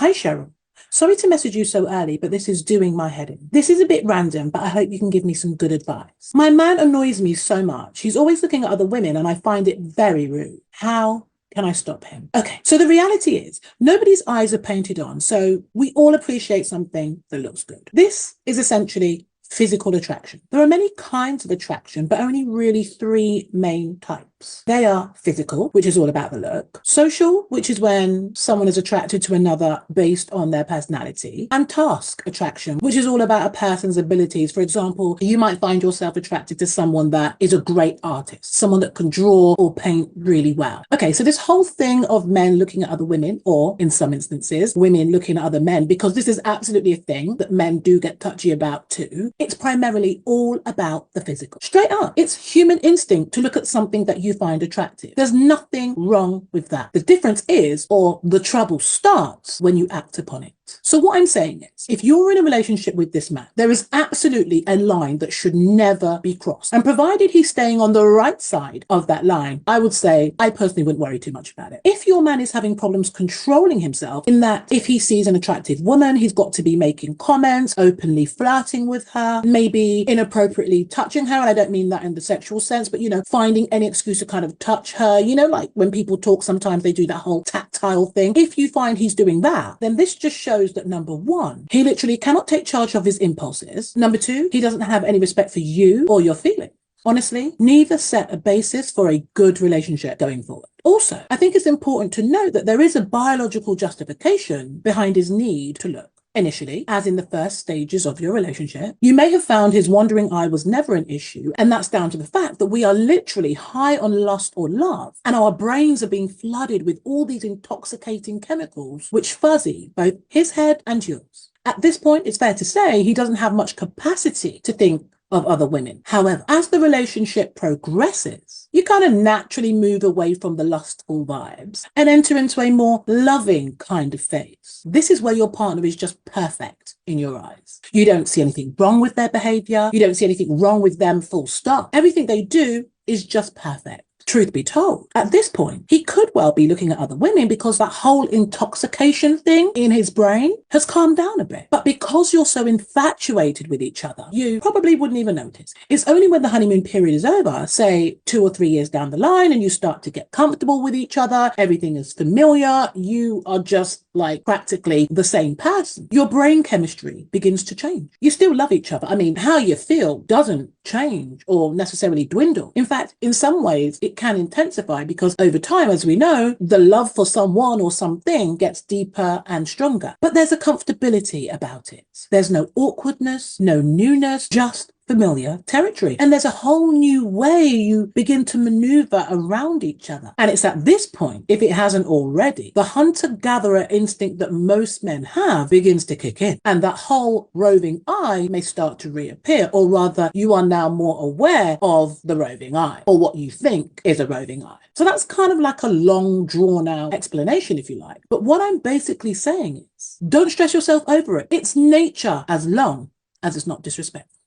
Hi, Cheryl. Sorry to message you so early, but this is doing my head in. This is a bit random, but I hope you can give me some good advice. My man annoys me so much. He's always looking at other women and I find it very rude. How can I stop him? Okay, so the reality is nobody's eyes are painted on, so we all appreciate something that looks good. This is essentially physical attraction. There are many kinds of attraction, but only really three main types. They are physical, which is all about the look; social, which is when someone is attracted to another based on their personality; and task attraction, which is all about a person's abilities. For example, you might find yourself attracted to someone that is a great artist, someone that can draw or paint really well. Okay, so this whole thing of men looking at other women, or in some instances, women looking at other men, because this is absolutely a thing that men do get touchy about too. It's primarily all about the physical. Straight up, it's human instinct to look at something that you find attractive. There's nothing wrong with that. The difference is, or the trouble starts, when you act upon it. So what I'm saying is, if you're in a relationship with this man, there is absolutely a line that should never be crossed. And provided he's staying on the right side of that line, I would say I personally wouldn't worry too much about it. If your man is having problems controlling himself, in that if he sees an attractive woman, he's got to be making comments, openly flirting with her, maybe inappropriately touching her, and I don't mean that in the sexual sense, but finding any excuse to kind of touch her, like when people talk, sometimes they do that whole tactile thing. If you find he's doing that, then this just shows that number one, he literally cannot take charge of his impulses. Number two, he doesn't have any respect for you or your feelings. Honestly, neither set a basis for a good relationship going forward. Also, I think it's important to note that there is a biological justification behind his need to look. Initially, as in the first stages of your relationship, you may have found his wandering eye was never an issue, and that's down to the fact that we are literally high on lust or love, and our brains are being flooded with all these intoxicating chemicals which fuzzy both his head and yours. At this point, it's fair to say he doesn't have much capacity to think of other women. However, as the relationship progresses, you kind of naturally move away from the lustful vibes and enter into a more loving kind of phase. This is where your partner is just perfect in your eyes. You don't see anything wrong with their behavior. You don't see anything wrong with them, full stop. Everything they do is just perfect. Truth be told, at this point, he could well be looking at other women because that whole intoxication thing in his brain has calmed down a bit. But because you're so infatuated with each other, you probably wouldn't even notice. It's only when the honeymoon period is over, say 2 or 3 years down the line, and you start to get comfortable with each other, everything is familiar, you are just like practically the same person. Your brain chemistry begins to change. You still love each other. I mean, how you feel doesn't change or necessarily dwindle. In fact, in some ways, it can intensify because over time, as we know, the love for someone or something gets deeper and stronger. But there's a comfortability about it. There's no awkwardness, no newness, just familiar territory. And there's a whole new way you begin to maneuver around each other. And it's at this point, if it hasn't already, the hunter-gatherer instinct that most men have begins to kick in. And that whole roving eye may start to reappear, or rather, you are now more aware of the roving eye, or what you think is a roving eye. So that's kind of like a long, drawn-out explanation, if you like. But what I'm basically saying is, don't stress yourself over it. It's nature as long as it's not disrespectful.